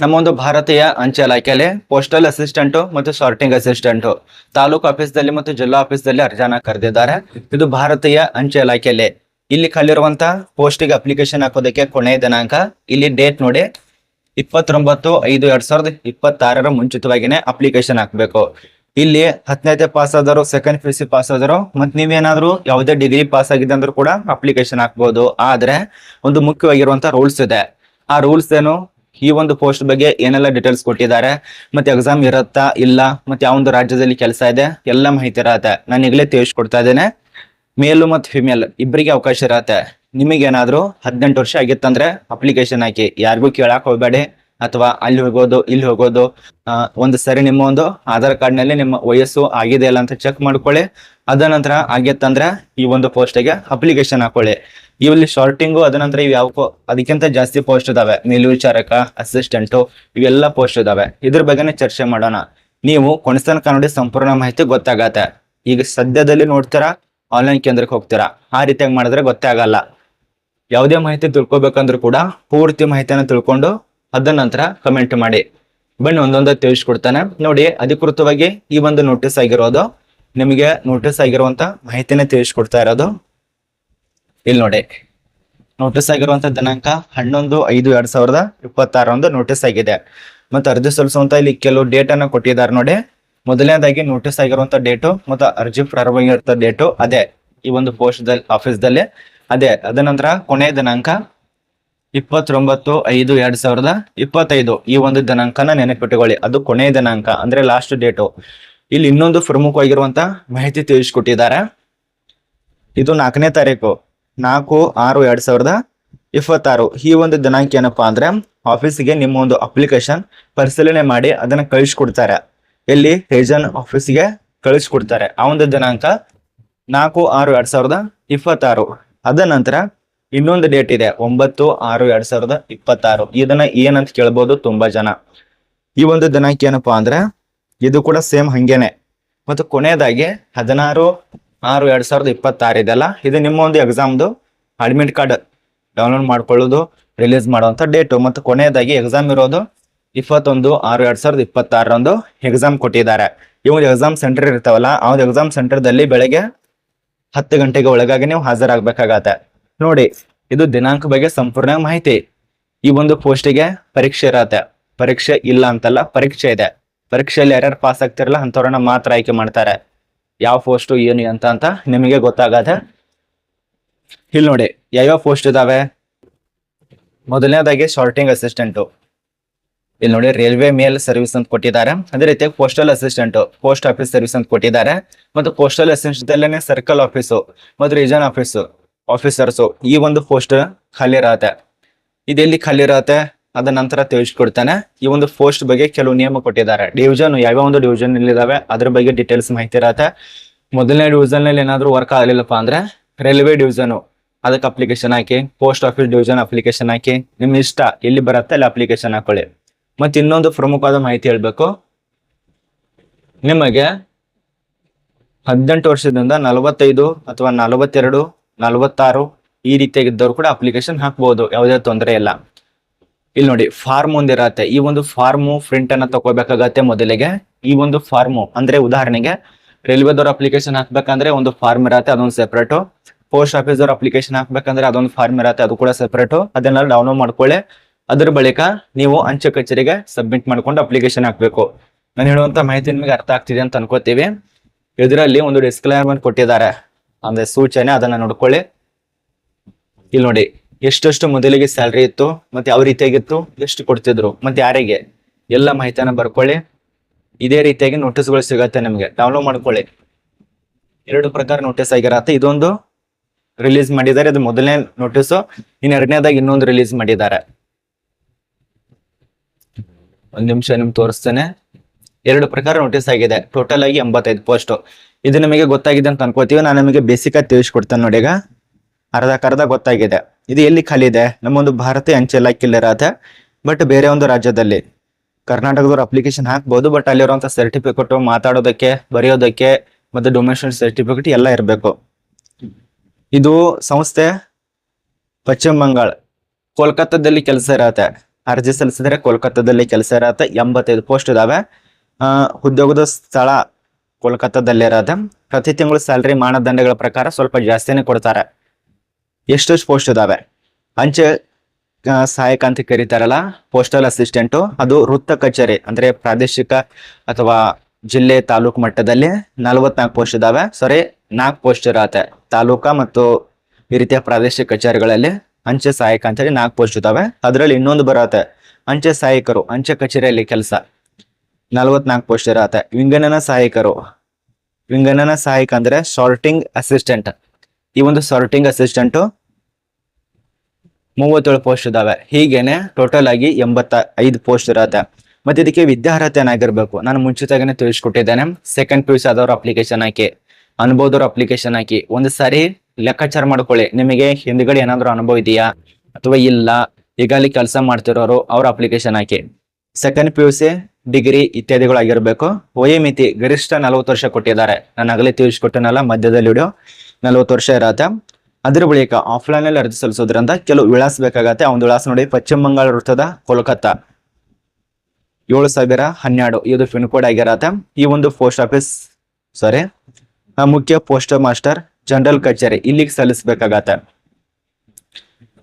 ನಮ್ಮ ಒಂದು ಭಾರತೀಯ ಅಂಚೆ ಇಲಾಖೆಯಲ್ಲಿ ಪೋಸ್ಟಲ್ ಅಸಿಸ್ಟೆಂಟ್ ಮತ್ತು ಸಾರ್ಟಿಂಗ್ ಅಸಿಸ್ಟೆಂಟ್ ತಾಲೂಕು ಆಫೀಸ್ದಲ್ಲಿ ಮತ್ತು ಜಿಲ್ಲಾ ಆಫೀಸ್ದಲ್ಲಿ ಅರ್ಜಿನ ಕರೆದಿದ್ದಾರೆ. ಇದು ಭಾರತೀಯ ಅಂಚೆ ಇಲಾಖೆಯಲ್ಲಿ ಇಲ್ಲಿ ಕಲಿರುವಂತ ಪೋಸ್ಟಿಗೆ ಅಪ್ಲಿಕೇಶನ್ ಹಾಕೋದಕ್ಕೆ ಕೊನೆಯ ದಿನಾಂಕ. ಇಲ್ಲಿ ಡೇಟ್ ನೋಡಿ 29/5/2026 ಮುಂಚಿತವಾಗಿನೇ ಅಪ್ಲಿಕೇಶನ್ ಹಾಕ್ಬೇಕು. ಇಲ್ಲಿ 10ನೇ ಪಾಸ್ ಆದರು, ಸೆಕೆಂಡ್ PUC ಪಾಸ್ ಆದರು, ಮತ್ ನೀವೇನಾದ್ರೂ ಯಾವುದೇ ಡಿಗ್ರಿ ಪಾಸ್ ಆಗಿದೆ ಅಂದ್ರೂ ಕೂಡ ಅಪ್ಲಿಕೇಶನ್ ಹಾಕ್ಬಹುದು. ಆದ್ರೆ ಒಂದು ಮುಖ್ಯವಾಗಿರುವಂತ ರೂಲ್ಸ್ ಇದೆ. ಆ ರೂಲ್ಸ್ ಏನು, ಈ ಒಂದು ಪೋಸ್ಟ್ ಬಗ್ಗೆ ಏನೆಲ್ಲ ಡೀಟೇಲ್ಸ್ ಕೊಟ್ಟಿದ್ದಾರೆ, ಮತ್ತೆ ಎಕ್ಸಾಮ್ ಇರುತ್ತಾ ಇಲ್ಲ, ಮತ್ತೆ ಯಾವ ಒಂದು ರಾಜ್ಯದಲ್ಲಿ ಕೆಲಸ ಇದೆ, ಎಲ್ಲ ಮಾಹಿತಿ ಇರತ್ತೆ. ನಾನು ಈಗಲೇ ತಿಳಿಸ್ಕೊಡ್ತಾ ಇದ್ದೇನೆ. ಮೇಲು ಮತ್ತು ಫಿಮೇಲ್ ಇಬ್ಬರಿಗೆ ಅವಕಾಶ ಇರತ್ತೆ. ನಿಮಗೇನಾದ್ರೂ 18 ವರ್ಷ ಆಗಿತ್ತಂದ್ರೆ ಅಪ್ಲಿಕೇಶನ್ ಹಾಕಿ. ಯಾರಿಗೂ ಕೇಳಕ್ ಹೋಗ್ಬೇಡಿ, ಅಥವಾ ಅಲ್ಲಿ ಹೋಗೋದು ಇಲ್ಲಿ ಹೋಗೋದು. ಒಂದು ಸರಿ ನಿಮ್ಮ ಒಂದು ಆಧಾರ್ ಕಾರ್ಡ್ ನಲ್ಲಿ ನಿಮ್ಮ ವಯಸ್ಸು ಆಗಿದೆ ಇಲ್ಲ ಅಂತ ಚೆಕ್ ಮಾಡ್ಕೊಳ್ಳಿ. ಅದ ನಂತರ ಆಗಿತ್ತಂದ್ರೆ ಈ ಒಂದು ಪೋಸ್ಟ್ಗೆ ಅಪ್ಲಿಕೇಶನ್ ಹಾಕೊಳ್ಳಿ. ಇಲ್ಲಿ ಶಾರ್ಟಿಂಗು ಅದ ನಂತರ ಇವು ಯಾವ ಅದಕ್ಕಿಂತ ಜಾಸ್ತಿ ಪೋಸ್ಟ್ ಇದಾವೆ. ಮೇಲ್ವಿಚಾರಕ, ಅಸಿಸ್ಟೆಂಟು, ಇವೆಲ್ಲ ಪೋಸ್ಟ್ ಇದಾವೆ. ಇದ್ರ ಬಗ್ಗೆನೇ ಚರ್ಚೆ ಮಾಡೋಣ. ನೀವು ಕೊನೆತನಕ ನೋಡಿ ಸಂಪೂರ್ಣ ಮಾಹಿತಿ ಗೊತ್ತಾಗತ್ತೆ. ಈಗ ಸದ್ಯದಲ್ಲಿ ನೋಡ್ತೀರಾ, ಆನ್ಲೈನ್ ಕೇಂದ್ರಕ್ಕೆ ಹೋಗ್ತೀರಾ, ಆ ರೀತಿಯಾಗಿ ಮಾಡಿದ್ರೆ ಗೊತ್ತೇ ಆಗಲ್ಲ. ಯಾವುದೇ ಮಾಹಿತಿ ತಿಳ್ಕೊಬೇಕಂದ್ರೂ ಕೂಡ ಪೂರ್ತಿ ಮಾಹಿತಿಯನ್ನು ತಿಳ್ಕೊಂಡು ಅದ ನಂತರ ಕಮೆಂಟ್ ಮಾಡಿ. ಬನ್ನಿ ಒಂದೊಂದು ತಿಳಿಸ್ಕೊಡ್ತಾನೆ ನೋಡಿ. ಅಧಿಕೃತವಾಗಿ ಈ ಒಂದು ನೋಟಿಸ್ ಆಗಿರೋದು, ನಿಮಗೆ ನೋಟಿಸ್ ಆಗಿರುವಂತ ಮಾಹಿತಿನೇ ತಿಳಿಸ್ಕೊಡ್ತಾ ಇರೋದು. ಇಲ್ಲಿ ನೋಡಿ, ನೋಟಿಸ್ ಆಗಿರುವಂತ ದಿನಾಂಕ 11/5/2026 ನೋಟಿಸ್ ಆಗಿದೆ. ಮತ್ತೆ ಅರ್ಜಿ ಸಲ್ಲಿಸುವಂತ ಇಲ್ಲಿ ಕೆಲವು ಡೇಟ್ ಅನ್ನ ಕೊಟ್ಟಿದ್ದಾರೆ ನೋಡಿ. ಮೊದಲನೇದಾಗಿ ನೋಟಿಸ್ ಆಗಿರುವಂತ ಡೇಟು ಮತ್ತು ಅರ್ಜಿ ಪ್ರಾರಂಭ ಡೇಟು ಅದೇ ಈ ಒಂದು ಪೋಸ್ಟ್ ಆಫೀಸ್ದಲ್ಲಿ ಅದೇ. ಅದ ನಂತರ ಕೊನೆಯ ದಿನಾಂಕ 29/5/2025 ಈ ಒಂದು ದಿನಾಂಕನ ನೆನಪಿಟ್ಟುಕೊಳ್ಳಿ. ಅದು ಕೊನೆಯ ದಿನಾಂಕ ಅಂದ್ರೆ ಲಾಸ್ಟ್ ಡೇಟು. ಇಲ್ಲಿ ಇನ್ನೊಂದು ಪ್ರಮುಖವಾಗಿರುವಂತ ಮಾಹಿತಿ ತಿಳಿಸ್ಕೊಟ್ಟಿದ್ದಾರೆ. ಇದು 4ನೇ ತಾರೀಕು 4/6/2026 ಈ ಒಂದು ದಿನಾಂಕ ಏನಪ್ಪಾ ಅಂದ್ರೆ ಆಫೀಸಿಗೆ ನಿಮ್ಮ ಒಂದು ಅಪ್ಲಿಕೇಶನ್ ಪರಿಶೀಲನೆ ಮಾಡಿ ಅದನ್ನ ಕಳಿಸ್ಕೊಡ್ತಾರೆ. ಎಲ್ಲಿ ರೀಜನ್ ಆಫೀಸ್ಗೆ ಕಳಿಸ್ಕೊಡ್ತಾರೆ. ಆ ಒಂದು ದಿನಾಂಕ 4/6/2026. ಅದ ನಂತರ ಇನ್ನೊಂದು ಡೇಟ್ ಇದೆ 9/6/2026. ಇದನ್ನ ಏನಂತ ಕೇಳ್ಬೋದು ತುಂಬಾ ಜನ. ಈ ಒಂದು ದಿನಾಂಕ ಏನಪ್ಪಾ ಅಂದ್ರೆ ಇದು ಕೂಡ ಸೇಮ್ ಹಂಗೇನೆ. ಮತ್ತು ಕೊನೆಯದಾಗಿ 16/6/2026 ಇದೆಲ್ಲ, ಇದು ನಿಮ್ಮ ಒಂದು ಎಕ್ಸಾಮ್ದು ಅಡ್ಮಿಟ್ ಕಾರ್ಡ್ ಡೌನ್ಲೋಡ್ ಮಾಡ್ಕೊಳ್ಳೋದು, ರಿಲೀಸ್ ಮಾಡುವಂತ ಡೇಟು. ಮತ್ತು ಕೊನೆಯದಾಗಿ ಎಕ್ಸಾಮ್ ಇರೋದು 21/6/2026 ಎಕ್ಸಾಮ್ ಕೊಟ್ಟಿದ್ದಾರೆ. ಈ ಒಂದು ಎಕ್ಸಾಮ್ ಸೆಂಟರ್ ಇರ್ತಾವಲ್ಲ, ಆ ಒಂದು ಎಕ್ಸಾಮ್ ಸೆಂಟರ್ದಲ್ಲಿ ಬೆಳಗ್ಗೆ 10 ಗಂಟೆಗೆ ಒಳಗಾಗಿ ನೀವು ಹಾಜರಾಗಬೇಕಾಗತ್ತೆ. ನೋಡಿ, ಇದು ದಿನಾಂಕ ಬಗ್ಗೆ ಸಂಪೂರ್ಣ ಮಾಹಿತಿ. ಈ ಒಂದು ಪೋಸ್ಟಿಗೆ ಪರೀಕ್ಷೆ ಇರತ್ತೆ. ಪರೀಕ್ಷೆ ಇಲ್ಲ ಅಂತಲ್ಲ, ಪರೀಕ್ಷೆ ಇದೆ. ಪರೀಕ್ಷೆಯಲ್ಲಿ ಯಾರ್ಯಾರು ಪಾಸ್ ಆಗ್ತಿರಲ್ಲ ಅಂತವ್ರನ್ನ ಮಾತ್ರ ಆಯ್ಕೆ ಮಾಡ್ತಾರೆ. ಯಾವ ಪೋಸ್ಟು ಏನು ಅಂತ ನಿಮಗೆ ಗೊತ್ತಾಗತ್ತೆ. ಇಲ್ಲಿ ನೋಡಿ ಯಾವ್ಯಾವ ಪೋಸ್ಟ್ ಇದಾವೆ. ಮೊದಲನೇದಾಗಿ ಶಾರ್ಟಿಂಗ್ ಅಸಿಸ್ಟೆಂಟು. ಇಲ್ಲಿ ನೋಡಿ ರೈಲ್ವೆ ಮೇಲ್ ಸರ್ವಿಸ್ ಅಂತ ಕೊಟ್ಟಿದ್ದಾರೆ. ಅದೇ ರೀತಿಯಾಗಿ postal assistant, post office service ಅಂತ ಕೊಟ್ಟಿದ್ದಾರೆ. ಮತ್ತು ಪೋಸ್ಟಲ್ ಅಸಿಸ್ಟೆಂಟ್ ಅಲ್ಲೇನೆ ಸರ್ಕಲ್ ಆಫೀಸು ಮತ್ತು ರೀಜನ್ ಆಫೀಸರ್ಸು ಈ ಒಂದು ಪೋಸ್ಟ್ ಖಾಲಿ ಇರತ್ತೆ. ಇದೆಲ್ಲಿ ಖಾಲಿ ಇರತ್ತೆ ಅದ ನಂತರ ತಿಳಿಸ್ಕೊಡ್ತಾನೆ. ಈ ಒಂದು ಪೋಸ್ಟ್ ಬಗ್ಗೆ ಕೆಲವು ನಿಯಮ ಕೊಟ್ಟಿದ್ದಾರೆ. ಡಿವಿಷನ್ ಯಾವ್ಯಾವ ಒಂದು ಡಿವಿಷನ್ ಇದಾವೆ ಅದ್ರ ಬಗ್ಗೆ ಡೀಟೇಲ್ಸ್ ಮಾಹಿತಿ ಇರತ್ತೆ. ಮೊದಲನೇ ಡಿವಿಷನ್ ನಲ್ಲಿ ಏನಾದ್ರು ವರ್ಕ್ ಆಗಲಿಲ್ಲಪ್ಪ ಅಂದ್ರೆ ರೈಲ್ವೆ ಡಿವಿಷನ್ ಅದಕ್ಕೆ ಅಪ್ಲಿಕೇಶನ್ ಹಾಕಿ. ಪೋಸ್ಟ್ ಆಫೀಸ್ ಡಿವಿಷನ್ ಅಪ್ಲಿಕೇಶನ್ ಹಾಕಿ. ನಿಮ್ ಇಷ್ಟ ಎಲ್ಲಿ ಬರುತ್ತೆ ಅಲ್ಲಿ ಅಪ್ಲಿಕೇಶನ್ ಹಾಕೊಳ್ಳಿ. ಮತ್ತೆ ಇನ್ನೊಂದು ಪ್ರಮುಖವಾದ ಮಾಹಿತಿ ಹೇಳ್ಬೇಕು. ನಿಮಗೆ 18 ವರ್ಷದಿಂದ 45 ಅಥವಾ 42, 46 ಈ ರೀತಿಯಾಗಿದ್ದವ್ರು ಕೂಡ ಅಪ್ಲಿಕೇಶನ್ ಹಾಕ್ಬಹುದು. ಯಾವುದೇ ತೊಂದರೆ ಇಲ್ಲ. ಇಲ್ಲಿ ನೋಡಿ ಫಾರ್ಮ್ ಒಂದಿರತ್ತೆ. ಈ ಒಂದು ಫಾರ್ಮು ಪ್ರಿಂಟ್ ಅನ್ನ ತಗೋಬೇಕಾಗತ್ತೆ. ಮೊದಲಿಗೆ ಈ ಒಂದು ಫಾರ್ಮು ಅಂದ್ರೆ ಉದಾಹರಣೆಗೆ ರೈಲ್ವೆದವ್ರ ಅಪ್ಲಿಕೇಶನ್ ಹಾಕ್ಬೇಕಂದ್ರೆ ಒಂದು ಫಾರ್ಮ್ ಇರತ್ತೆ, ಅದೊಂದು ಸೆಪರೇಟು. ಪೋಸ್ಟ್ ಆಫೀಸ್ ಅವ್ರ ಅಪ್ಲಿಕೇಶನ್ ಹಾಕ್ಬೇಕಂದ್ರೆ ಅದೊಂದು ಫಾರ್ಮ್ ಇರತ್ತೆ, ಅದು ಕೂಡ ಸೆಪರೇಟು. ಅದನ್ನೆಲ್ಲ ಡೌನ್ಲೋಡ್ ಮಾಡ್ಕೊಳ್ಳಿ. ಅದ್ರ ಬಳಿಕ ನೀವು ಅಂಚೆ ಕಚೇರಿಗೆ ಸಬ್ಮಿಟ್ ಮಾಡ್ಕೊಂಡು ಅಪ್ಲಿಕೇಶನ್ ಹಾಕ್ಬೇಕು. ನಾನು ಹೇಳುವಂತ ಮಾಹಿತಿ ನಿಮಗೆ ಅರ್ಥ ಆಗ್ತಿದೆ ಅಂತ ಅನ್ಕೋತೀವಿ. ಇದರಲ್ಲಿ ಒಂದು ಡಿಸ್ಕ್ಲೇಮರ್ ಕೊಟ್ಟಿದ್ದಾರೆ, ಅಂದ್ರೆ ಸೂಚನೆ, ಅದನ್ನ ನೋಡ್ಕೊಳ್ಳಿ. ಇಲ್ಲಿ ನೋಡಿ ಎಷ್ಟೆಷ್ಟು ಮೊದಲಿಗೆ ಸ್ಯಾಲ್ರಿ ಇತ್ತು, ಮತ್ತೆ ಯಾವ ರೀತಿಯಾಗಿತ್ತು, ಎಷ್ಟು ಕೊಡ್ತಿದ್ರು, ಮತ್ತೆ ಯಾರಿಗೆ, ಎಲ್ಲ ಮಾಹಿತಿಯನ್ನ ಬರ್ಕೊಳ್ಳಿ. ಇದೇ ರೀತಿಯಾಗಿ ನೋಟಿಸ್ಗಳು ಸಿಗತ್ತೆ ನಿಮ್ಗೆ, ಡೌನ್ಲೋಡ್ ಮಾಡ್ಕೊಳ್ಳಿ. 2 ಪ್ರಕಾರ ನೋಟಿಸ್ ಆಗಿರತ್ತೆ. ಇದೊಂದು ರಿಲೀಸ್ ಮಾಡಿದ್ದಾರೆ, ಇದು ಮೊದಲನೇ ನೋಟಿಸು. ಇನ್ನು ಎರಡನೇದಾಗಿ ಇನ್ನೊಂದು ರಿಲೀಸ್ ಮಾಡಿದ್ದಾರೆ. ಒಂದ್ ನಿಮಿಷ ನಿಮ್ಗೆ ತೋರಿಸ್ತೇನೆ. 2 ಪ್ರಕಾರ ನೋಟಿಸ್ ಆಗಿದೆ. ಟೋಟಲ್ ಆಗಿ 85 ಪೋಸ್ಟ್. ಇದು ನಿಮಗೆ ಗೊತ್ತಾಗಿದೆ ಅಂತ ಅನ್ಕೋತೀವಿ. ನಾನು ನಿಮಗೆ ಬೇಸಿಕ್ ಆಗಿ ತಿಳಿಸ್ಕೊಡ್ತೇನೆ ನೋಡಿ. ಈಗ ಅರ್ಧ ಗೊತ್ತಾಗಿದೆ. ಇದು ಎಲ್ಲಿ ಖಾಲಿ ಇದೆ, ನಮ್ಮೊಂದು ಭಾರತೀಯ ಅಂಚೆ ಇಲಾಖೆಯಲ್ಲಿ ಇರತ್ತೆ. ಬಟ್ ಬೇರೆ ಒಂದು ರಾಜ್ಯದಲ್ಲಿ ಕರ್ನಾಟಕದವ್ರು ಅಪ್ಲಿಕೇಶನ್ ಹಾಕ್ಬಹುದು. ಬಟ್ ಅಲ್ಲಿರುವಂತ ಸರ್ಟಿಫಿಕೇಟ್, ಮಾತಾಡೋದಕ್ಕೆ, ಬರೆಯೋದಕ್ಕೆ ಮತ್ತೆ ಡೊಮೇಶನ್ ಸರ್ಟಿಫಿಕೇಟ್ ಎಲ್ಲ ಇರಬೇಕು. ಇದು ಸಂಸ್ಥೆ ಪಶ್ಚಿಮ ಬಂಗಾಳ ಕೋಲ್ಕತ್ತಾದಲ್ಲಿ ಕೆಲಸ ಇರತ್ತೆ. ಅರ್ಜಿ ಸಲ್ಲಿಸಿದ್ರೆ ಕೋಲ್ಕತ್ತಾದಲ್ಲಿ ಕೆಲಸ ಇರತ್ತೆ. 85 ಪೋಸ್ಟ್ ಇದಾವೆ. ಉದ್ಯೋಗದ ಸ್ಥಳ ಕೋಲ್ಕತ್ತಾದಲ್ಲಿ ಇರತ್ತೆ. ಪ್ರತಿ ತಿಂಗಳು ಸ್ಯಾಲರಿ ಮಾನದಂಡಗಳ ಪ್ರಕಾರ ಸ್ವಲ್ಪ ಜಾಸ್ತಿನೇ ಕೊಡ್ತಾರೆ. ಎಷ್ಟೆಷ್ಟು ಪೋಸ್ಟ್ ಇದಾವೆ? ಅಂಚೆ ಸಹಾಯಕ ಅಂತ ಕರೀತಾರಲ್ಲ, ಪೋಸ್ಟಲ್ ಅಸಿಸ್ಟೆಂಟು, ಅದು ವೃತ್ತ ಕಚೇರಿ ಅಂದ್ರೆ ಪ್ರಾದೇಶಿಕ ಅಥವಾ ಜಿಲ್ಲೆ ತಾಲೂಕು ಮಟ್ಟದಲ್ಲಿ 44 ಪೋಸ್ಟ್ ಇದಾವೆ. 4 ಪೋಸ್ಟ್ ಇರತ್ತೆ. ತಾಲೂಕಾ ಮತ್ತು ಈ ರೀತಿಯ ಪ್ರಾದೇಶಿಕ ಕಚೇರಿಗಳಲ್ಲಿ ಅಂಚೆ ಸಹಾಯಕ ಅಂತೇಳಿ 4 ಪೋಸ್ಟ್ ಇದಾವೆ. ಅದರಲ್ಲಿ ಇನ್ನೊಂದು ಬರತ್ತೆ ಅಂಚೆ ಸಹಾಯಕರು, ಅಂಚೆ ಕಚೇರಿಯಲ್ಲಿ ಕೆಲಸ, 44 ಪೋಸ್ಟ್ ಇರತ್ತೆ. ವಿಂಗಡಣಾ ಸಹಾಯಕರು, ವಿಂಗಡಣಾ ಸಹಾಯಕ ಅಂದ್ರೆ ಸಾರ್ಟಿಂಗ್ ಅಸಿಸ್ಟೆಂಟ್. ಈ ಒಂದು ಸಾರ್ಟಿಂಗ್ ಅಸಿಸ್ಟೆಂಟು 37 ಪೋಸ್ಟ್ ಇದಾವೆ. ಹೀಗೇನೆ ಟೋಟಲ್ ಆಗಿ 85 ಪೋಸ್ಟ್ ಇರತ್ತೆ. ಮತ್ತೆ ಇದಕ್ಕೆ ವಿದ್ಯಾರ್ಹತೆ ಏನಾಗಿರ್ಬೇಕು ನಾನು ಮುಂಚಿತವಾಗನೇ ತಿಳಿಸ್ಕೊಟ್ಟಿದ್ದೇನೆ. ಸೆಕೆಂಡ್ PUC ಆದವ್ರು ಅಪ್ಲಿಕೇಶನ್ ಹಾಕಿ, ಅನುಭವದವ್ರು ಅಪ್ಲಿಕೇಶನ್ ಹಾಕಿ. ಒಂದು ಸಾರಿ ಲೆಕ್ಕಾಚಾರ ಮಾಡ್ಕೊಳ್ಳಿ, ನಿಮಗೆ ಹಿಂದ್ಗಡೆ ಏನಾದ್ರು ಅನುಭವ ಇದೆಯಾ ಅಥವಾ ಇಲ್ಲ, ಈಗಾಗಲೇ ಕೆಲಸ ಮಾಡ್ತಿರೋರು ಅವ್ರ ಅಪ್ಲಿಕೇಶನ್ ಹಾಕಿ. ಸೆಕೆಂಡ್ PUC, ಡಿಗ್ರಿ ಇತ್ಯಾದಿಗಳು ಆಗಿರ್ಬೇಕು. ವಯೋಮಿತಿ ಗರಿಷ್ಠ 40 ವರ್ಷ ಕೊಟ್ಟಿದ್ದಾರೆ. ನಾನು ಆಗಲೇ ತಿಳಿಸ್ಕೊಟ್ಟನಲ್ಲ ಮಧ್ಯದಲ್ಲಿ ವಿಡಿಯೋ, 40 ವರ್ಷ ಇರತ್ತೆ. ಅದ್ರ ಬಳಿಕ ಆಫ್ಲೈನ್ ಅಲ್ಲಿ ಅರ್ಜಿ ಸಲ್ಲಿಸೋದ್ರಿಂದ ಕೆಲವು ವಿಳಾಸ ಬೇಕಾಗತ್ತೆ. ಆ ಒಂದು ವಿಳಾಸ ನೋಡಿ, ಪಶ್ಚಿಮ ಬಂಗಾಳ ವೃತ್ತದ ಕೋಲ್ಕತ್ತಾ 7012 ಇದು ಪಿನ್ ಕೋಡ್ ಆಗಿರತ್ತೆ. ಈ ಒಂದು ಪೋಸ್ಟ್ ಆಫೀಸ್ ಮುಖ್ಯ ಪೋಸ್ಟ್ ಮಾಸ್ಟರ್ ಜನರಲ್ ಕಚೇರಿ ಇಲ್ಲಿಗೆ ಸಲ್ಲಿಸಬೇಕಾಗತ್ತೆ.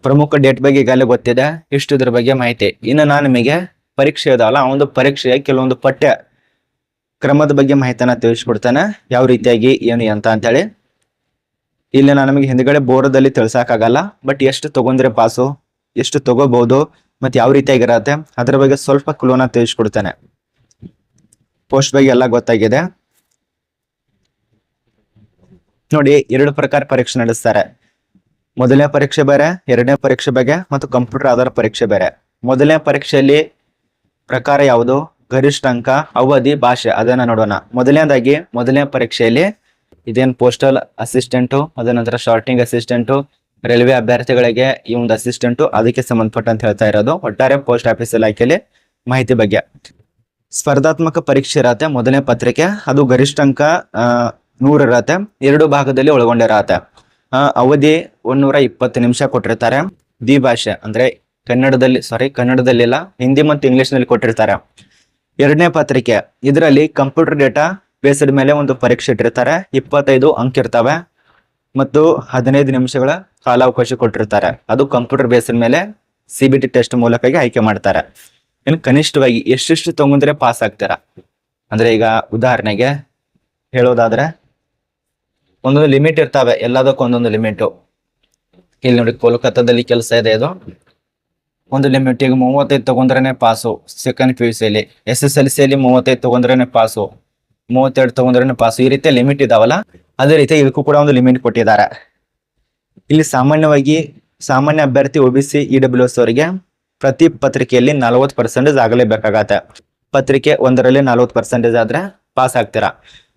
ಪ್ರಮುಖ ಡೇಟ್ ಬಗ್ಗೆ ಈಗಾಗಲೇ ಗೊತ್ತಿದೆ. ಇಷ್ಟು ಇದ್ರ ಬಗ್ಗೆ ಮಾಹಿತಿ. ಇನ್ನು ನಾನು ನಿಮಗೆ ಪರೀಕ್ಷೆ ಇದಾವಲ್ಲ, ಆ ಒಂದು ಪರೀಕ್ಷೆಯ ಕೆಲವೊಂದು ಪಠ್ಯ ಕ್ರಮದ ಬಗ್ಗೆ ಮಾಹಿತಿನ ತಿಳಿಸ್ಕೊಡ್ತೇನೆ, ಯಾವ ರೀತಿಯಾಗಿ ಏನು ಅಂತ ಅಂತೇಳಿ. ಇಲ್ಲಿ ನಾನು ನಮಗೆ ಹಿಂದ್ಗಡೆ ಬೋರ್ಡಲ್ಲಿ ತಿಳಿಸಕ್ಕಾಗಲ್ಲ, ಬಟ್ ಎಷ್ಟು ತಗೊಂಡ್ರೆ ಪಾಸು, ಎಷ್ಟು ತಗೋಬಹುದು, ಮತ್ತೆ ಯಾವ ರೀತಿಯಾಗಿರತ್ತೆ ಅದ್ರ ಬಗ್ಗೆ ಸ್ವಲ್ಪ ಕ್ಲೂನ ತಿಳಿಸ್ಕೊಡ್ತೇನೆ. ಪೋಸ್ಟ್ ಬಗ್ಗೆ ಎಲ್ಲ ಗೊತ್ತಾಗಿದೆ ನೋಡಿ. 2 ಪ್ರಕಾರ ಪರೀಕ್ಷೆ ನಡೆಸ್ತಾರೆ. ಮೊದಲನೇ ಪರೀಕ್ಷೆ ಬೇರೆ, ಎರಡನೇ ಪರೀಕ್ಷೆ ಬೇರೆ, ಮತ್ತು ಕಂಪ್ಯೂಟರ್ ಆಧಾರ ಪರೀಕ್ಷೆ ಬೇರೆ. ಮೊದಲನೇ ಪರೀಕ್ಷೆಯಲ್ಲಿ ಪ್ರಕಾರ ಯಾವುದು? ಗರಿಷ್ಠ ಅಂಕ, ಅವಧಿ, ಭಾಷೆ. ಅದನ್ನ ನೋಡೋಣ. ಮೊದಲನೇ ಪರೀಕ್ಷೆಯಲ್ಲಿ ಇದೇನು ಪೋಸ್ಟಲ್ ಅಸಿಸ್ಟೆಂಟು, ಅದ ನಂತರ ಶಾರ್ಟಿಂಗ್ ಅಸಿಸ್ಟೆಂಟು, ರೈಲ್ವೆ ಅಭ್ಯರ್ಥಿಗಳಿಗೆ ಈ ಒಂದು ಅಸಿಸ್ಟೆಂಟು, ಅದಕ್ಕೆ ಸಂಬಂಧಪಟ್ಟಂತ ಹೇಳ್ತಾ ಇರೋದು. ಒಟ್ಟಾರೆ ಪೋಸ್ಟ್ ಆಫೀಸ್ ಇಲಾಖೆಯಲ್ಲಿ ಮಾಹಿತಿ ಬಗ್ಗೆ. ಸ್ಪರ್ಧಾತ್ಮಕ ಪರೀಕ್ಷೆ ಇರತ್ತೆ. ಮೊದಲನೇ ಪತ್ರಿಕೆ ಅದು ಗರಿಷ್ಠ ಅಂಕ 100 ಇರತ್ತೆ. 2 ಭಾಗದಲ್ಲಿ ಒಳಗೊಂಡಿರತ್ತೆ. ಅವಧಿ 120 ನಿಮಿಷ ಕೊಟ್ಟಿರ್ತಾರೆ. ದ್ವಿಭಾಷೆ ಅಂದ್ರೆ ಕನ್ನಡದಲ್ಲಿಲ್ಲ, ಹಿಂದಿ ಮತ್ತು ಇಂಗ್ಲಿಷ್ ನಲ್ಲಿ ಕೊಟ್ಟಿರ್ತಾರೆ. ಎರಡನೇ ಪತ್ರಿಕೆ ಇದರಲ್ಲಿ ಕಂಪ್ಯೂಟರ್ ಡೇಟಾ ಬೇಸ್ಡ್ ಮೇಲೆ ಒಂದು ಪರೀಕ್ಷೆ ಇಟ್ಟಿರ್ತಾರೆ. 25 ಅಂಕ ಇರ್ತವೆ ಮತ್ತು 15 ನಿಮಿಷಗಳ ಕಾಲಾವಕಾಶ ಕೊಟ್ಟಿರ್ತಾರೆ. ಅದು ಕಂಪ್ಯೂಟರ್ ಬೇಸ್ಡ್ ಮೇಲೆ CBT ಟೆಸ್ಟ್ ಮೂಲಕ ಆಯ್ಕೆ ಮಾಡ್ತಾರೆ. ಇನ್ನು ಕನಿಷ್ಠವಾಗಿ ಎಷ್ಟೆಷ್ಟು ತಗೊಂಡ್ರೆ ಪಾಸ್ ಆಗ್ತಾರ ಅಂದ್ರೆ, ಈಗ ಉದಾಹರಣೆಗೆ ಹೇಳೋದಾದ್ರೆ ಒಂದೊಂದು ಲಿಮಿಟ್ ಇರ್ತಾವೆ, ಎಲ್ಲದಕ್ಕೂ ಒಂದೊಂದು ಲಿಮಿಟ್. ಇಲ್ಲಿ ನೋಡಿ, ಕೋಲ್ಕತ್ತಾದಲ್ಲಿ ಕೆಲಸ ಇದೆ. ಇದು ಒಂದು ಲಿಮಿಟ್. ಈಗ 35 ತಗೊಂಡ್ರೇನೆ ಪಾಸು ಸೆಕೆಂಡ್ PUC ಅಲ್ಲಿ. SSLC ಅಲ್ಲಿ 35 ತಗೊಂಡ್ರೇನೆ ಪಾಸು, 32 ತಗೊಂಡ್ರೇನೆ ಪಾಸು. ಈ ರೀತಿಯ ಲಿಮಿಟ್ ಇದಾವಲ್ಲ, ಅದೇ ರೀತಿ ಇದಕ್ಕೂ ಕೂಡ ಒಂದು ಲಿಮಿಟ್ ಕೊಟ್ಟಿದ್ದಾರೆ. ಇಲ್ಲಿ ಸಾಮಾನ್ಯ ಅಭ್ಯರ್ಥಿ OBC EWS ಅವರಿಗೆ ಪ್ರತಿ ಪತ್ರಿಕೆಯಲ್ಲಿ 40% ಆಗಲೇಬೇಕಾಗತ್ತೆ. ಪತ್ರಿಕೆ 1ರಲ್ಲಿ 40% ಆದ್ರೆ ಪಾಸ್ ಆಗ್ತೀರಾ.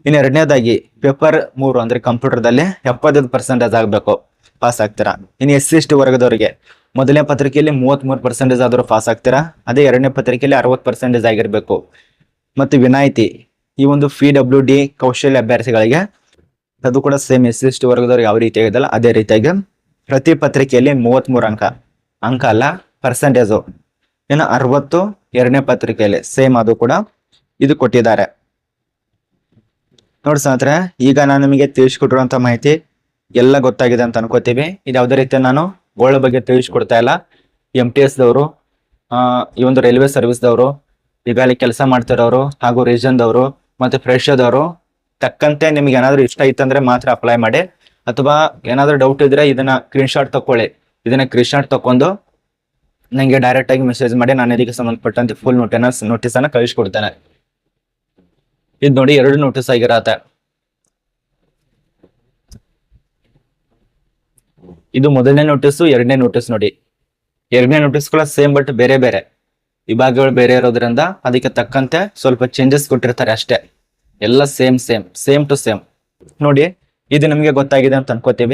ಇನ್ನು ಎರಡನೇದಾಗಿ ಪೇಪರ್ 3 ಅಂದ್ರೆ ಕಂಪ್ಯೂಟರ್ದಲ್ಲಿ 75% ಆಗ್ಬೇಕು, ಪಾಸ್ ಆಗ್ತೀರಾ. ಇನ್ನು SC/ST ವರ್ಗದವರಿಗೆ ಮೊದಲನೇ ಪತ್ರಿಕೆಯಲ್ಲಿ 33% ಆದ್ರೂ ಪಾಸ್ ಆಗ್ತೀರಾ. ಅದೇ ಎರಡನೇ ಪತ್ರಿಕೆಯಲ್ಲಿ 60% ಆಗಿರ್ಬೇಕು. ಮತ್ತು ವಿನಾಯಿತಿ ಈ ಒಂದು PWD ಕೌಶಲ್ಯ ಅಭ್ಯರ್ಥಿಗಳಿಗೆ ಅದು ಕೂಡ ಸೇಮ್ SC/ST ವರ್ಗದವ್ರು ಯಾವ ರೀತಿ ಆಗಿದಲ್ಲ ಅದೇ ರೀತಿಯಾಗಿ ಪ್ರತಿ ಪತ್ರಿಕೆಯಲ್ಲಿ 33 ಅಂಕ ಅಲ್ಲ ಪರ್ಸೆಂಟೇಜು. ಇನ್ನು 60 ಎರಡನೇ ಪತ್ರಿಕೆಯಲ್ಲಿ ಸೇಮ್, ಅದು ಕೂಡ ಇದು ಕೊಟ್ಟಿದ್ದಾರೆ ನೋಡಿ ಸ್ನೇಹಿತರೆ. ಈಗ ನಾನು ನಿಮಗೆ ತಿಳಿಸ್ಕೊಟ್ಟಿರುವಂತ ಮಾಹಿತಿ ಎಲ್ಲ ಗೊತ್ತಾಗಿದೆ ಅಂತ ಅನ್ಕೋತೀವಿ. ಇದು ಯಾವುದೇ ರೀತಿ ನಾನು ಗೋಳ ಬಗ್ಗೆ ತಿಳಿಸ್ಕೊಡ್ತಾ ಇಲ್ಲ. MTS ದವರು, ಈ ಒಂದು ರೈಲ್ವೆ ಸರ್ವಿಸ್ದವರು, ಈಗಾಗಲೇ ಕೆಲಸ ಮಾಡ್ತಿರೋರು, ಹಾಗೂ ರೀಜನ್ದವರು ಮತ್ತೆ ಫ್ರೆಶರ್ದವರು ತಕ್ಕಂತೆ ನಿಮ್ಗೆ ಏನಾದ್ರು ಇಷ್ಟ ಇತ್ತಂದ್ರೆ ಮಾತ್ರ ಅಪ್ಲೈ ಮಾಡಿ. ಅಥವಾ ಏನಾದ್ರು ಡೌಟ್ ಇದ್ರೆ ಇದನ್ನ ಸ್ಕ್ರೀನ್ಶಾಟ್ ತಕೊಳ್ಳಿ. ಇದನ್ನ ಸ್ಕ್ರೀನ್ಶಾಟ್ ತಕೊಂಡು ನಂಗೆ ಡೈರೆಕ್ಟ್ ಆಗಿ ಮೆಸೇಜ್ ಮಾಡಿ, ನಾನು ಇದಕ್ಕೆ ಸಂಬಂಧಪಟ್ಟಂತೆ ಫುಲ್ ನೋಟಿಸ್ ಅನ್ನ ಕಳಿಸ್ಕೊಡ್ತೇನೆ. ಇದು ನೋಡಿ 2 ನೋಟಿಸ್ ಆಗಿರತ್ತೆ. ಇದು ಮೊದಲನೇ ನೋಟಿಸ್, ಎರಡನೇ ನೋಟಿಸ್ ನೋಡಿ. ಎರಡನೇ ನೋಟಿಸ್ಗಳ ಸೇಮ್ ಬಟ್ ಬೇರೆ ಬೇರೆ ವಿಭಾಗಗಳು ಬೇರೆ ಇರೋದ್ರಿಂದ ಅದಕ್ಕೆ ತಕ್ಕಂತೆ ಸ್ವಲ್ಪ ಚೇಂಜಸ್ ಕೊಟ್ಟಿರ್ತಾರೆ ಅಷ್ಟೇ. ಎಲ್ಲ ಸೇಮ್ ಟು ಸೇಮ್ ನೋಡಿ. ಇದು ನಮಗೆ ಗೊತ್ತಾಗಿದೆ ಅಂತ ಅನ್ಕೋತೀವಿ.